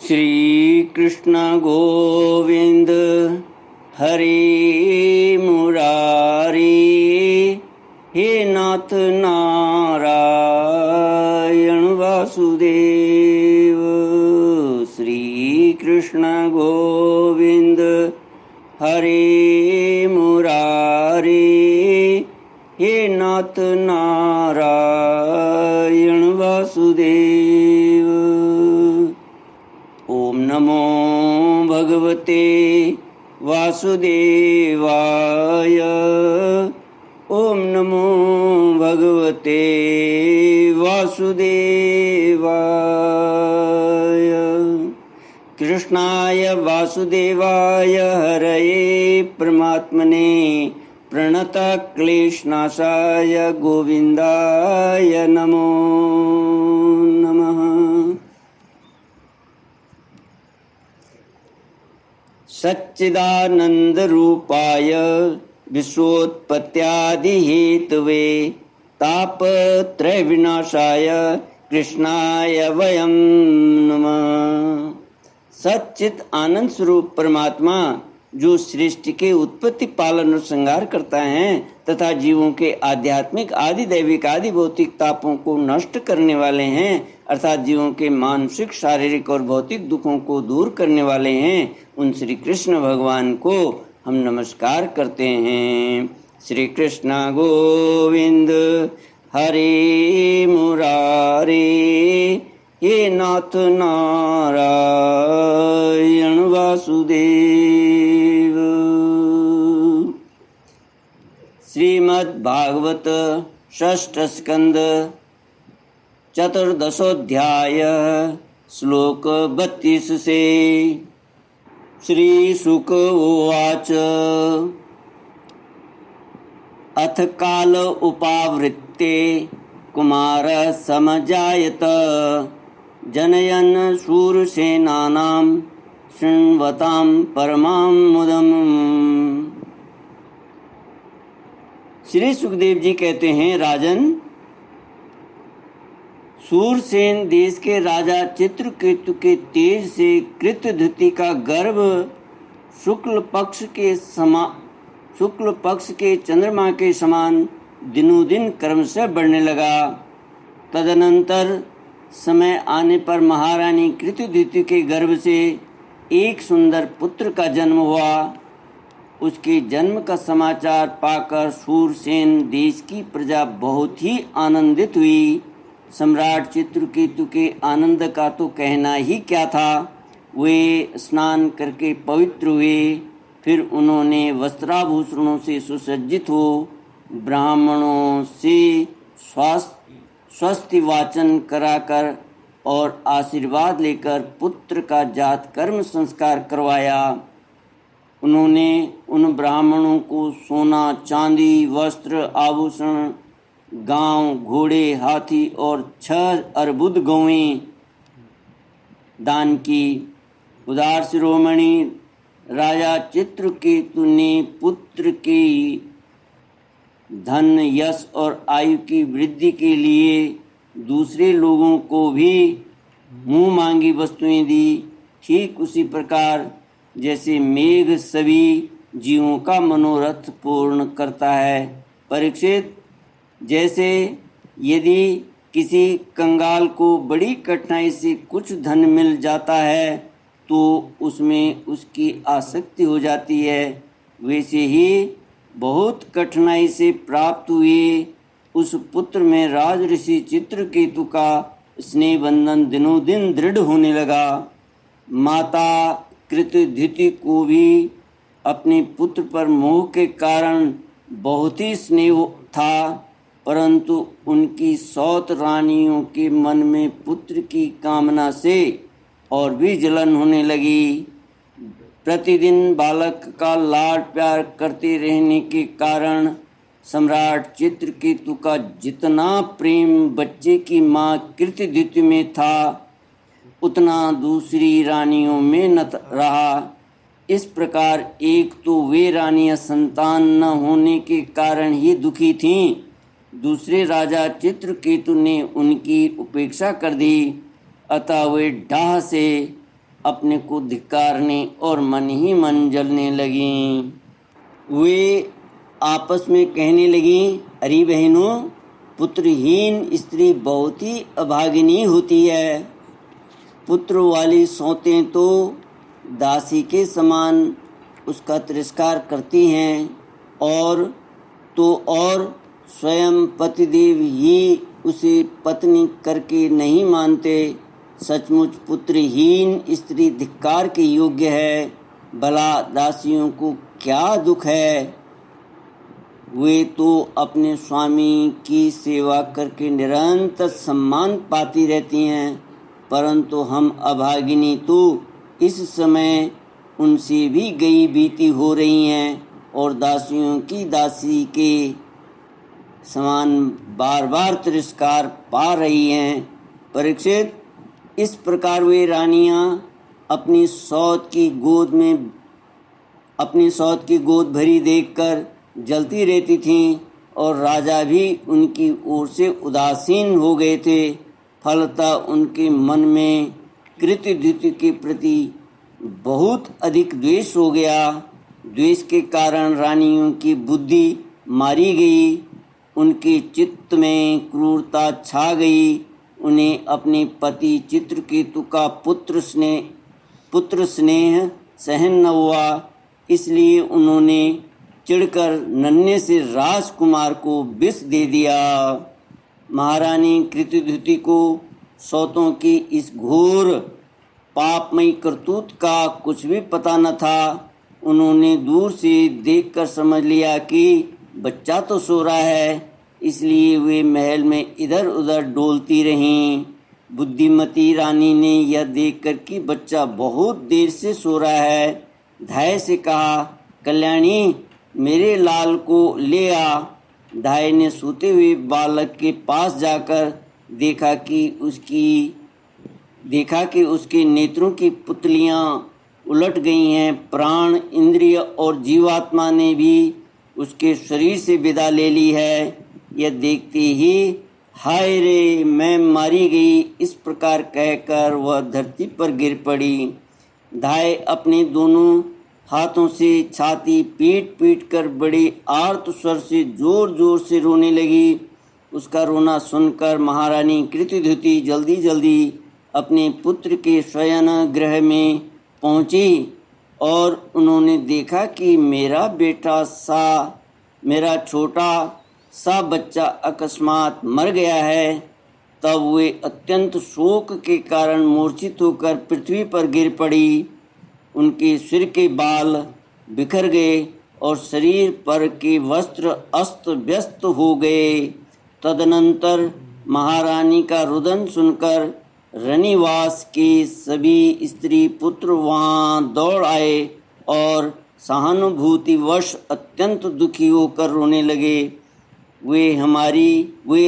श्री कृष्ण गोविंद हरे मुरारी, हे नाथ नारायण वासुदेव। श्री कृष्ण गोविंद हरे मुरारी, हे नाथ नारायण वासुदेव। ओम नमो भगवते वासुदेवाय। ओम नमो भगवते वासुदेवाय। कृष्णाय वासुदेवाय हरये परमात्मने प्रणतक्लेशनाशाय गोविन्दाय नमो नमः। सच्चिदानन्दरूपाय विश्वोत्पत्त्यादिहेतवे तापत्रयविनाशाय कृष्णाय वयं नमः। सच्चित आनंद स्वरूप परमात्मा जो सृष्टि के उत्पत्ति पालन और संहार करता है तथा जीवों के आध्यात्मिक आदि दैविक आदि भौतिक तापों को नष्ट करने वाले हैं, अर्थात जीवों के मानसिक शारीरिक और भौतिक दुखों को दूर करने वाले हैं, उन श्री कृष्ण भगवान को हम नमस्कार करते हैं। श्री कृष्ण गोविंद हरे मुरारी, हे नाथ नारायण वासुदेव। श्रीमद् भागवत षष्ठ स्कंद चतुर्दशोध्याय श्लोक 32 से। श्री शुक उवाच अथ काल उपावृत्ते कुमार समजायत जनयन् शूरसेनानां शृण्वतां परमां मुदम्। श्री सुखदेव जी कहते हैं, राजन, सूरसेन देश के राजा चित्रकेतु के तेज से कृतधृति का गर्भ शुक्ल पक्ष के चंद्रमा के समान दिनों दिन क्रमशः बढ़ने लगा। तदनंतर समय आने पर महारानी कृतधृति के गर्भ से एक सुंदर पुत्र का जन्म हुआ। उसके जन्म का समाचार पाकर शूरसेन देश की प्रजा बहुत ही आनंदित हुई। सम्राट चित्रकेतु के आनंद का तो कहना ही क्या था। वे स्नान करके पवित्र हुए, फिर उन्होंने वस्त्राभूषणों से सुसज्जित हो ब्राह्मणों से स्वस्ति वाचन कराकर और आशीर्वाद लेकर पुत्र का जात कर्म संस्कार करवाया। उन्होंने उन ब्राह्मणों को सोना चांदी वस्त्र आभूषण गांव घोड़े हाथी और 6 अर्बुद गौएं दान की। उदार शिरोमणि राजा चित्रकेतु ने पुत्र की धन यश और आयु की वृद्धि के लिए दूसरे लोगों को भी मुंह मांगी वस्तुएं दी। ठीक उसी प्रकार जैसे मेघ सभी जीवों का मनोरथ पूर्ण करता है। परीक्षित, जैसे यदि किसी कंगाल को बड़ी कठिनाई से कुछ धन मिल जाता है तो उसमें उसकी आसक्ति हो जाती है, वैसे ही बहुत कठिनाई से प्राप्त हुए उस पुत्र में राजऋषि चित्रकेतु का स्नेह बंधन दिनों दिन दृढ़ होने लगा। माता कृतधृति को भी अपने पुत्र पर मोह के कारण बहुत ही स्नेह था, परंतु उनकी 100 रानियों के मन में पुत्र की कामना से और भी जलन होने लगी। प्रतिदिन बालक का लाड प्यार करते रहने के कारण सम्राट चित्रकेतु का जितना प्रेम बच्चे की माँ कृतधृति में था उतना दूसरी रानियों में न रहा। इस प्रकार एक तो वे रानियां संतान न होने के कारण ही दुखी थीं, दूसरे राजा चित्रकेतु ने उनकी उपेक्षा कर दी, अतः वे डाह से अपने को धिक्कारने और मन ही मन जलने लगीं। वे आपस में कहने लगीं, अरे बहनों, पुत्रहीन स्त्री बहुत ही अभागिनी होती है। पुत्र वाली सौतें तो दासी के समान उसका तिरस्कार करती हैं, और स्वयं पतिदेव ही उसे पत्नी करके नहीं मानते। सचमुच पुत्रहीन स्त्री धिक्कार के योग्य है। भला दासियों को क्या दुख है? वे तो अपने स्वामी की सेवा करके निरंतर सम्मान पाती रहती हैं, परंतु हम अभागिनी तो इस समय उनसे भी गई बीती हो रही हैं और दासियों की दासी के समान बार बार तिरस्कार पा रही हैं। परीक्षित, इस प्रकार वे रानियां अपनी सौत की गोद भरी देखकर जलती रहती थीं, और राजा भी उनकी ओर से उदासीन हो गए थे। फलतः उनके मन में कृतद्युति के प्रति बहुत अधिक द्वेष हो गया। द्वेष के कारण रानियों की बुद्धि मारी गई, उनके चित्त में क्रूरता छा गई। उन्हें अपने पति चित्रकेतु का पुत्र स्नेह सहन न हुआ, इसलिए उन्होंने चिढ़कर नन्हे से राजकुमार को विष दे दिया। महारानी कृतद्युति को सौतों की इस घोर पापमयी करतूत का कुछ भी पता न था। उन्होंने दूर से देखकर समझ लिया कि बच्चा तो सो रहा है, इसलिए वे महल में इधर उधर डोलती रहीं। बुद्धिमती रानी ने यह देखकर कि बच्चा बहुत देर से सो रहा है, धाय से कहा, कल्याणी, मेरे लाल को ले आ। धाय ने सोते हुए बालक के पास जाकर देखा कि उसके नेत्रों की पुतलियां उलट गई हैं। प्राण, इंद्रिय और जीवात्मा ने भी उसके शरीर से विदा ले ली है। यह देखते ही हाय रे, मैं मारी गई, इस प्रकार कहकर वह धरती पर गिर पड़ी। धाय अपने दोनों हाथों से छाती पीट पीट कर बड़े आर्त स्वर से जोर जोर से रोने लगी। उसका रोना सुनकर महारानी कृतद्युति जल्दी जल्दी अपने पुत्र के शयन गृह में पहुंची, और उन्होंने देखा कि मेरा छोटा सा बच्चा अकस्मात मर गया है। तब वे अत्यंत शोक के कारण मूर्छित होकर पृथ्वी पर गिर पड़ी। उनके सिर के बाल बिखर गए और शरीर पर के वस्त्र अस्त व्यस्त हो गए। तदनंतर महारानी का रुदन सुनकर रनिवास के सभी स्त्री पुत्र वहाँ दौड़ आए और सहानुभूतिवश अत्यंत दुखी होकर रोने लगे। वे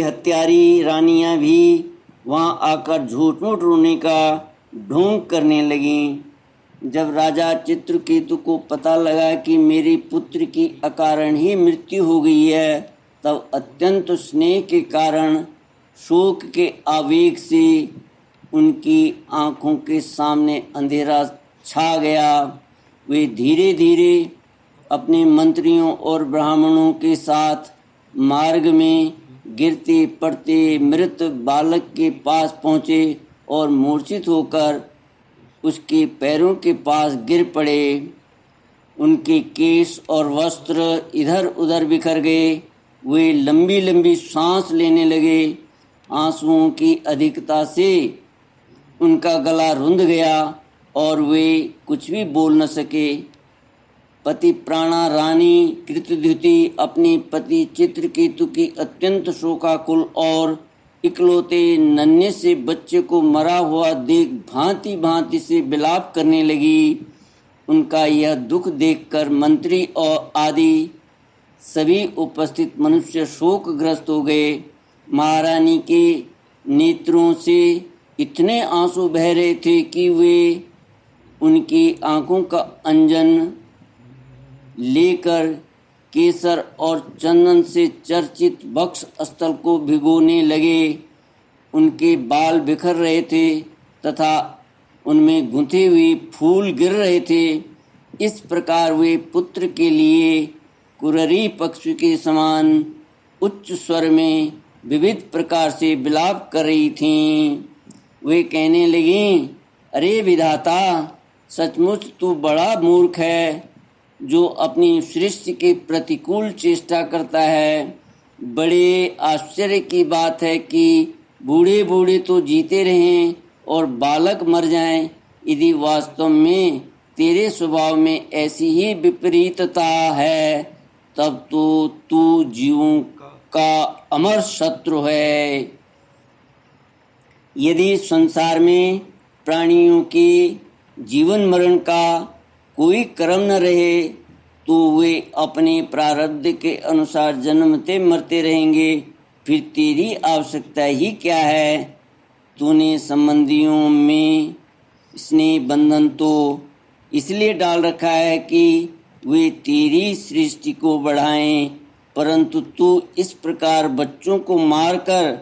हत्यारी रानियां भी वहाँ आकर झूठ मूठ रोने का ढोंग करने लगीं। जब राजा चित्रकेतु को पता लगा कि मेरे पुत्र की अकारण ही मृत्यु हो गई है, तब अत्यंत स्नेह के कारण शोक के आवेग से उनकी आँखों के सामने अंधेरा छा गया। वे धीरे धीरे अपने मंत्रियों और ब्राह्मणों के साथ मार्ग में गिरते पड़ते मृत बालक के पास पहुँचे और मूर्छित होकर उसके पैरों के पास गिर पड़े। उनके केश और वस्त्र इधर उधर बिखर गए। वे लंबी लंबी सांस लेने लगे। आंसुओं की अधिकता से उनका गला रुंध गया और वे कुछ भी बोल न सके। पति प्राणा रानी कृतद्युति अपने पति चित्रकेतु की अत्यंत शोकाकुल और इकलौते नन्हे से बच्चे को मरा हुआ देख भांति भांति से विलाप करने लगी। उनका यह दुख देखकर मंत्री और आदि सभी उपस्थित मनुष्य शोकग्रस्त हो गए। महारानी के नेत्रों से इतने आंसू बह रहे थे कि वे उनकी आंखों का अंजन लेकर केसर और चंदन से चर्चित वक्ष स्थल को भिगोने लगे। उनके बाल बिखर रहे थे तथा उनमें गुंथे हुए फूल गिर रहे थे। इस प्रकार वे पुत्र के लिए कुररी पक्षी के समान उच्च स्वर में विविध प्रकार से विलाप कर रही थीं। वे कहने लगीं, अरे विधाता, सचमुच तू बड़ा मूर्ख है जो अपनी सृष्टि के प्रतिकूल चेष्टा करता है। बड़े आश्चर्य की बात है कि बूढ़े बूढ़े तो जीते रहें और बालक मर जाएं। यदि वास्तव में तेरे स्वभाव में ऐसी ही विपरीतता है तब तो तू जीवों का अमर शत्रु है। यदि संसार में प्राणियों के जीवन मरण का कोई क्रम न रहे तो वे अपने प्रारब्ध के अनुसार जन्मते मरते रहेंगे। फिर तेरी आवश्यकता ही क्या है? तूने संबंधियों में स्नेह बंधन तो इसलिए डाल रखा है कि वे तेरी सृष्टि को बढ़ाएं, परंतु तू इस प्रकार बच्चों को मारकर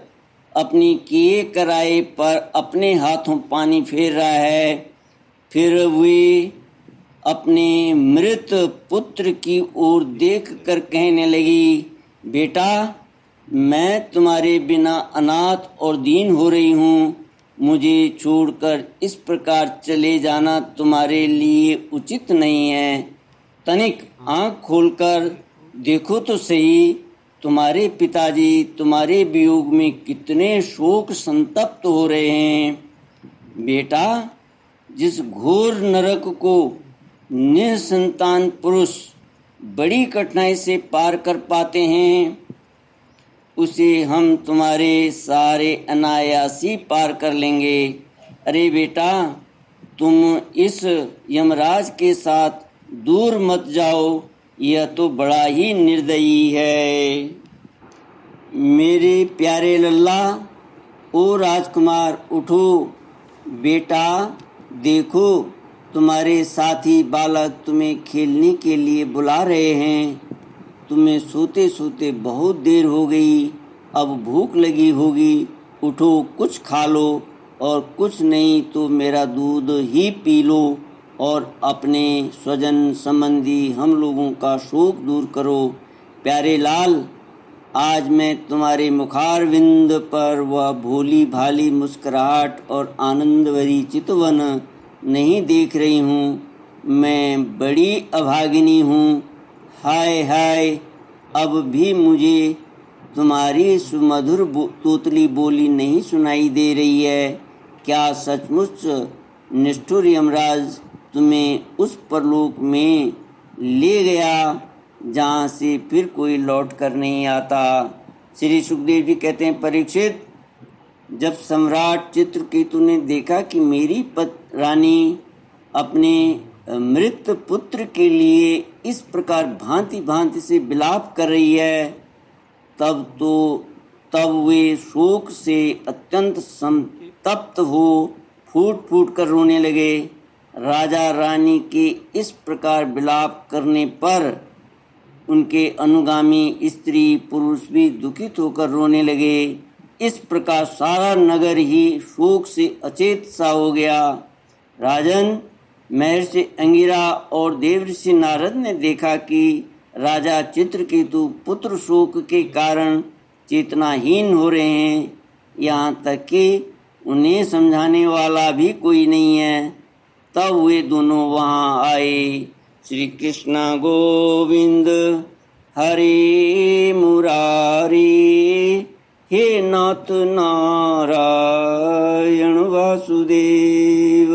अपनी किए कराए पर अपने हाथों पानी फेर रहा है। फिर वे अपने मृत पुत्र की ओर देख कर कहने लगी, बेटा, मैं तुम्हारे बिना अनाथ और दीन हो रही हूँ। मुझे छोड़कर इस प्रकार चले जाना तुम्हारे लिए उचित नहीं है। तनिक आँख खोलकर देखो तो सही, तुम्हारे पिताजी तुम्हारे वियोग में कितने शोक संतप्त हो रहे हैं। बेटा, जिस घोर नरक को निसंतान पुरुष बड़ी कठिनाई से पार कर पाते हैं, उसे हम तुम्हारे सारे अनायासी पार कर लेंगे। अरे बेटा, तुम इस यमराज के साथ दूर मत जाओ, यह तो बड़ा ही निर्दयी है। मेरे प्यारे लल्ला, ओ राजकुमार, उठो। बेटा, देखो, तुम्हारे साथी बालक तुम्हें खेलने के लिए बुला रहे हैं। तुम्हें सोते सोते बहुत देर हो गई, अब भूख लगी होगी। उठो, कुछ खा लो, और कुछ नहीं तो मेरा दूध ही पी लो और अपने स्वजन संबंधी हम लोगों का शोक दूर करो। प्यारे लाल, आज मैं तुम्हारे मुखारविंद पर वह भोली भाली मुस्कुराहट और आनंद भरी चितवन नहीं देख रही हूँ। मैं बड़ी अभागिनी हूँ। हाय हाय, अब भी मुझे तुम्हारी सुमधुर तोतली बोली नहीं सुनाई दे रही है। क्या सचमुच निष्ठुर यमराज तुम्हें उस परलोक में ले गया जहाँ से फिर कोई लौट कर नहीं आता? श्री सुखदेव जी कहते हैं, परीक्षित, जब सम्राट चित्रकेतु ने देखा कि मेरी रानी अपने मृत पुत्र के लिए इस प्रकार भांति भांति से विलाप कर रही है, तब वे शोक से अत्यंत संतप्त हो फूट फूट कर रोने लगे। राजा रानी के इस प्रकार विलाप करने पर उनके अनुगामी स्त्री पुरुष भी दुखित होकर रोने लगे। इस प्रकार सारा नगर ही शोक से अचेत सा हो गया। राजन, महर्षि अंगिरा और देवर्षि नारद ने देखा कि राजा चित्रकेतु पुत्र शोक के कारण चेतनाहीन हो रहे हैं, यहाँ तक कि उन्हें समझाने वाला भी कोई नहीं है। तब वे दोनों वहाँ आए। श्री कृष्ण गोविंद हरे मुरारी, हे नाथ नारायण वासुदेव।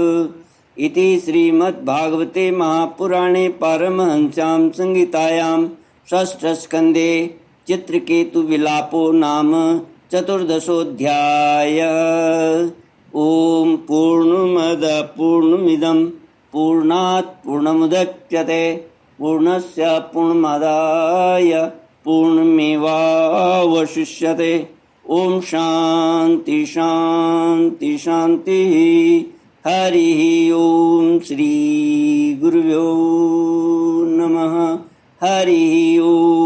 इति श्रीमद्भागवते महापुराणे पारमहंस्यां संहितायां षष्ठस्कन्धे चित्रकेतुविलापो नाम चतुर्दशोऽध्याय। ओम पूर्णमदः पूर्णमिदं पूर्णात् पूर्णमुदच्यते पूर्णस्य पूर्णमादाय पूर्णमेवावशिष्यते। ओम शांति शांति शांति। हरिः ओम श्री गुरुभ्यो नमः। हरिः ओम।